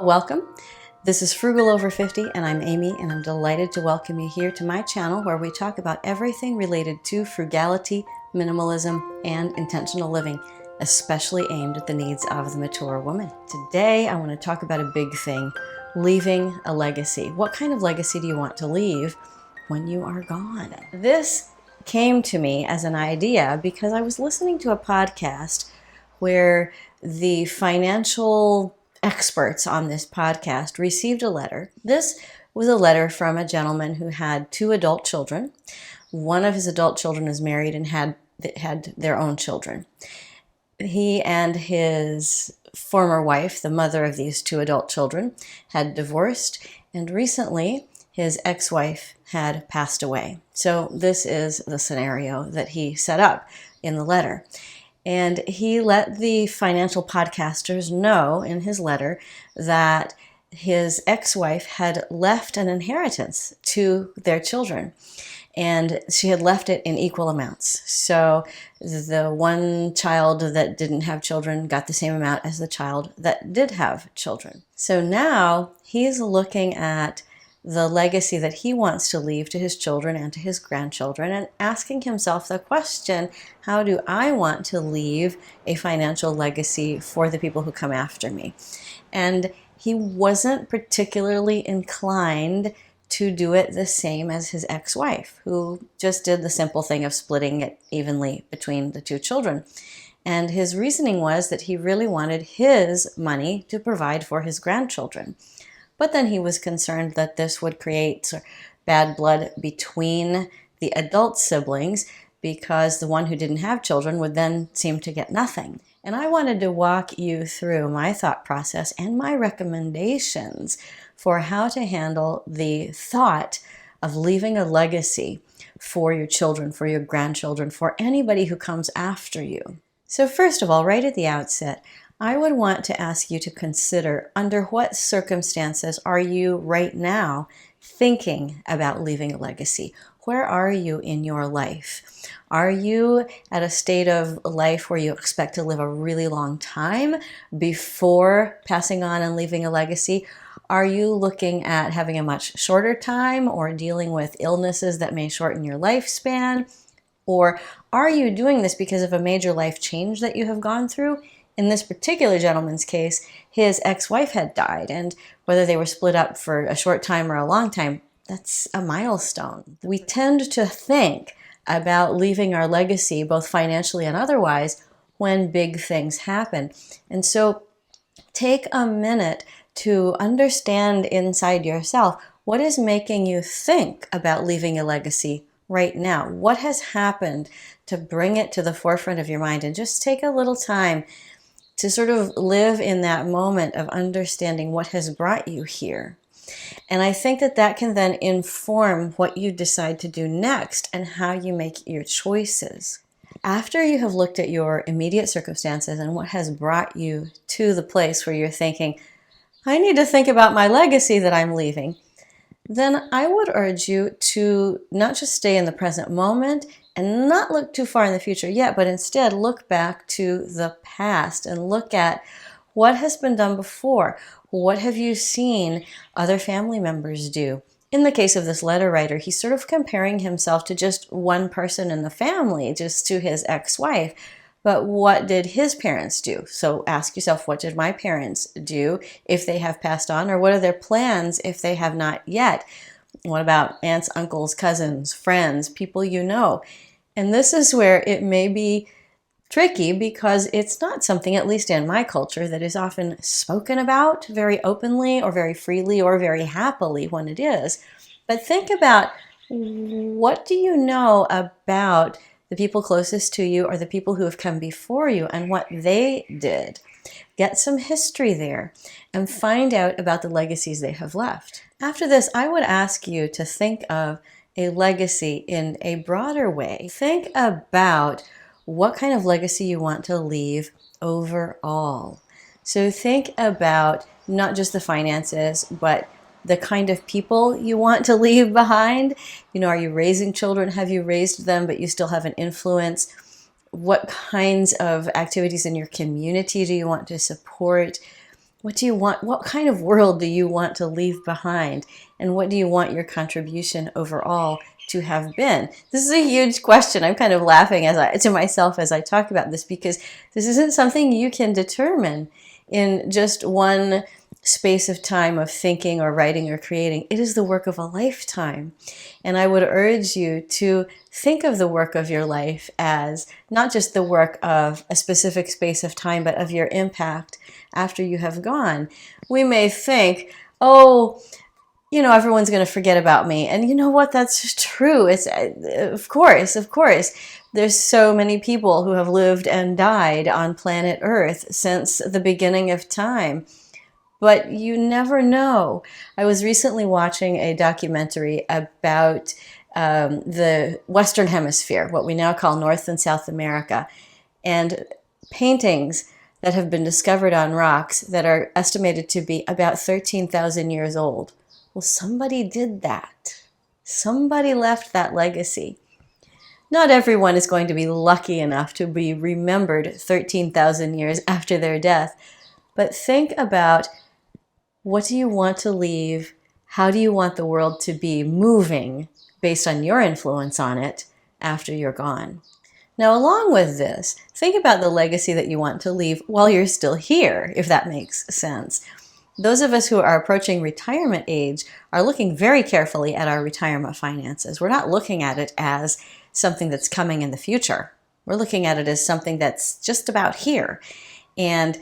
Welcome. This is Frugal Over 50 and I'm Amy, and I'm delighted to welcome you here to my channel where we talk about everything related to frugality, minimalism, and intentional living, especially aimed at the needs of the mature woman. Today I want to talk about a big thing, leaving a legacy. What kind of legacy do you want to leave when you are gone? This came to me as an idea because I was listening to a podcast where the financial experts on this podcast received a letter. This was a letter from a gentleman who had 2 adult children. One of his adult children is married and had their own children. He and his former wife, the mother of these 2 adult children, had divorced, and recently his ex-wife had passed away. So this is the scenario that he set up in the letter. And he let the financial podcasters know in his letter that his ex-wife had left an inheritance to their children. And she had left it in equal amounts. So the one child that didn't have children got the same amount as the child that did have children. So now he's looking at the legacy that he wants to leave to his children and to his grandchildren, and asking himself the question, how do I want to leave a financial legacy for the people who come after me? And he wasn't particularly inclined to do it the same as his ex-wife, who just did the simple thing of splitting it evenly between the 2 children. And his reasoning was that he really wanted his money to provide for his grandchildren. But then he was concerned that this would create bad blood between the adult siblings, because the one who didn't have children would then seem to get nothing. And I wanted to walk you through my thought process and my recommendations for how to handle the thought of leaving a legacy for your children, for your grandchildren, for anybody who comes after you. So first of all, right at the outset, I would want to ask you to consider, under what circumstances are you right now thinking about leaving a legacy? Where are you in your life? Are you at a state of life where you expect to live a really long time before passing on and leaving a legacy? Are you looking at having a much shorter time or dealing with illnesses that may shorten your lifespan? Or are you doing this because of a major life change that you have gone through? In this particular gentleman's case, his ex-wife had died, and whether they were split up for a short time or a long time, that's a milestone. We tend to think about leaving our legacy, both financially and otherwise, when big things happen. And so take a minute to understand inside yourself, what is making you think about leaving a legacy right now? What has happened to bring it to the forefront of your mind? And just take a little time to sort of live in that moment of understanding what has brought you here. And I think that that can then inform what you decide to do next and how you make your choices. After you have looked at your immediate circumstances and what has brought you to the place where you're thinking, I need to think about my legacy that I'm leaving, then I would urge you to not just stay in the present moment and not look too far in the future yet, but instead look back to the past and look at what has been done before. What have you seen other family members do? In the case of this letter writer, he's sort of comparing himself to just one person in the family, just to his ex-wife. But what did his parents do? So ask yourself, what did my parents do if they have passed on? Or what are their plans if they have not yet? What about aunts, uncles, cousins, friends, people you know? And this is where it may be tricky, because it's not something, at least in my culture, that is often spoken about very openly or very freely or very happily when it is. But think about, what do you know about the people closest to you or the people who have come before you and what they did? Get some history there and find out about the legacies they have left. After this, I would ask you to think of a legacy in a broader way. Think about what kind of legacy you want to leave overall. So think about not just the finances, but the kind of people you want to leave behind. You know, are you raising children? Have you raised them, but you still have an influence? What kinds of activities in your community do you want to support? What do you want? What kind of world do you want to leave behind? And what do you want your contribution overall to have been? This is a huge question. I'm kind of laughing to myself as I talk about this, because this isn't something you can determine in just one space of time of thinking or writing or creating. It is the work of a lifetime. And I would urge you to think of the work of your life as not just the work of a specific space of time, but of your impact after you have gone. We may think, oh, everyone's going to forget about me. And you know what? That's true. It's of course. There's so many people who have lived and died on planet Earth since the beginning of time. But you never know. I was recently watching a documentary about the Western Hemisphere, what we now call North and South America, and paintings that have been discovered on rocks that are estimated to be about 13,000 years old. Well, somebody did that. Somebody left that legacy. Not everyone is going to be lucky enough to be remembered 13,000 years after their death, but think about, what do you want to leave? How do you want the world to be moving based on your influence on it after you're gone? Now, along with this, think about the legacy that you want to leave while you're still here, if that makes sense. Those of us who are approaching retirement age are looking very carefully at our retirement finances. We're not looking at it as something that's coming in the future. We're looking at it as something that's just about here. And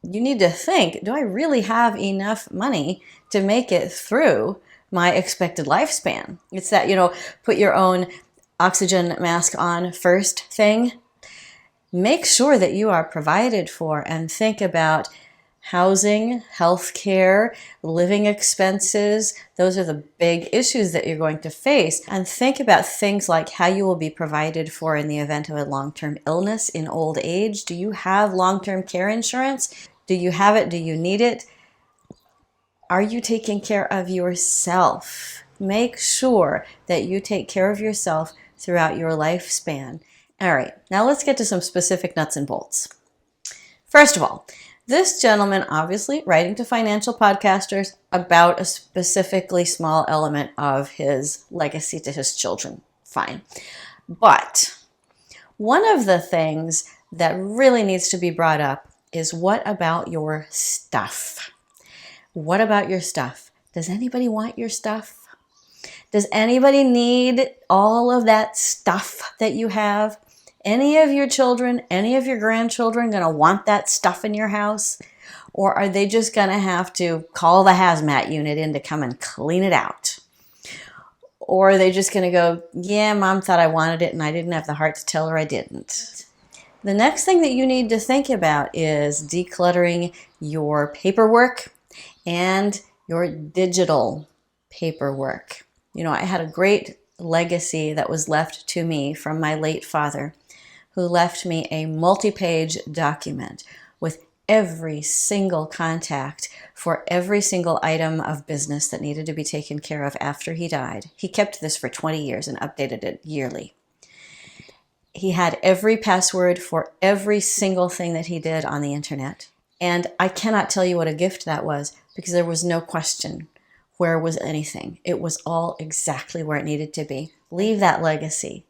you need to think, do I really have enough money to make it through my expected lifespan? It's that, put your own oxygen mask on first thing. Make sure that you are provided for, and think about housing, healthcare, living expenses. Those are the big issues that you're going to face. And think about things like how you will be provided for in the event of a long-term illness in old age. Do you have long-term care insurance? Do you have it? Do you need it? Are you taking care of yourself? Make sure that you take care of yourself throughout your lifespan. All right, now let's get to some specific nuts and bolts. First of all, this gentleman obviously writing to financial podcasters about a specifically small element of his legacy to his children. Fine. But one of the things that really needs to be brought up is, what about your stuff? What about your stuff? Does anybody want your stuff? Does anybody need all of that stuff that you have? Any of your children, any of your grandchildren going to want that stuff in your house? Or are they just going to have to call the hazmat unit in to come and clean it out? Or are they just going to go, yeah, mom thought I wanted it and I didn't have the heart to tell her I didn't? The next thing that you need to think about is decluttering your paperwork and your digital paperwork. I had a great legacy that was left to me from my late father, who left me a multi-page document with every single contact for every single item of business that needed to be taken care of after he died. He kept this for 20 years and updated it yearly. He had every password for every single thing that he did on the internet. And I cannot tell you what a gift that was, because there was no question where was anything. It was all exactly where it needed to be. Leave that legacy.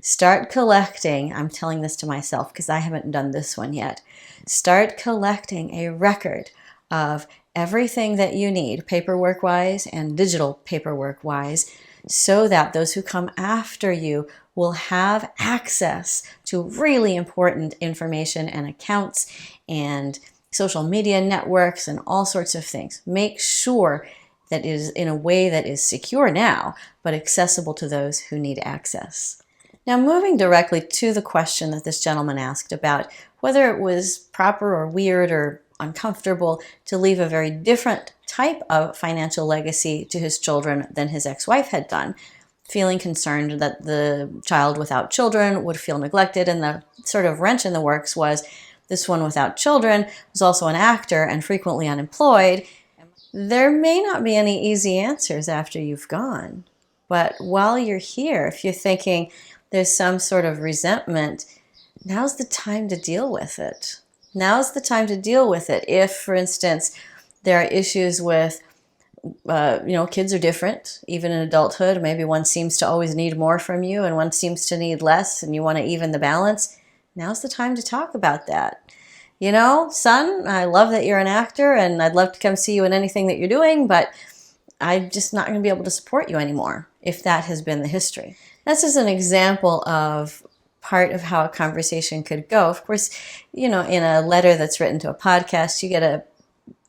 Start collecting. I'm telling this to myself because I haven't done this one yet. Start collecting a record of everything that you need, paperwork-wise and digital paperwork-wise, so that those who come after you will have access to really important information and accounts and social media networks and all sorts of things. Make sure that it is in a way that is secure now, but accessible to those who need access. Now, moving directly to the question that this gentleman asked about whether it was proper or weird or uncomfortable to leave a very different type of financial legacy to his children than his ex-wife had done, feeling concerned that the child without children would feel neglected. And the sort of wrench in the works was, this one without children was also an actor and frequently unemployed. There may not be any easy answers after you've gone. But while you're here, if you're thinking there's some sort of resentment, now's the time to deal with it. Now's the time to deal with it. If, for instance, there are issues with, kids are different, even in adulthood. Maybe one seems to always need more from you and one seems to need less, and you want to even the balance. Now's the time to talk about that. Son, I love that you're an actor and I'd love to come see you in anything that you're doing, but I'm just not going to be able to support you anymore, if that has been the history. This is an example of part of how a conversation could go. Of course, in a letter that's written to a podcast, you get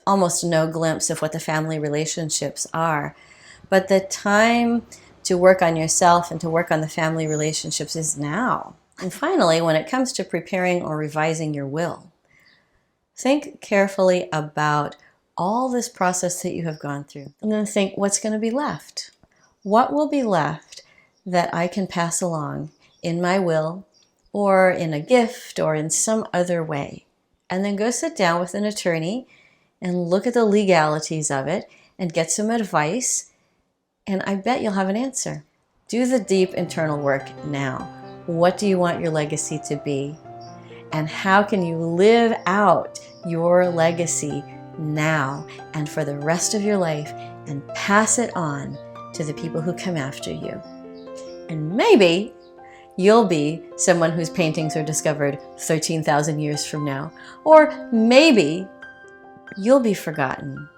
almost no glimpse of what the family relationships are. But the time to work on yourself and to work on the family relationships is now. And finally, when it comes to preparing or revising your will, think carefully about all this process that you have gone through. And then think, what's going to be left? What will be left that I can pass along in my will or in a gift or in some other way? And then go sit down with an attorney and look at the legalities of it and get some advice. And I bet you'll have an answer. Do the deep internal work now. What do you want your legacy to be? And how can you live out your legacy now and for the rest of your life and pass it on to the people who come after you? And maybe you'll be someone whose paintings are discovered 13,000 years from now. Or maybe you'll be forgotten,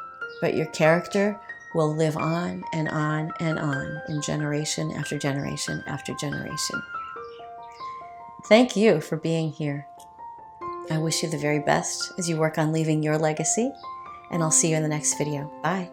but your character will live on and on and on in generation after generation after generation. Thank you for being here. I wish you the very best as you work on leaving your legacy, and I'll see you in the next video. Bye.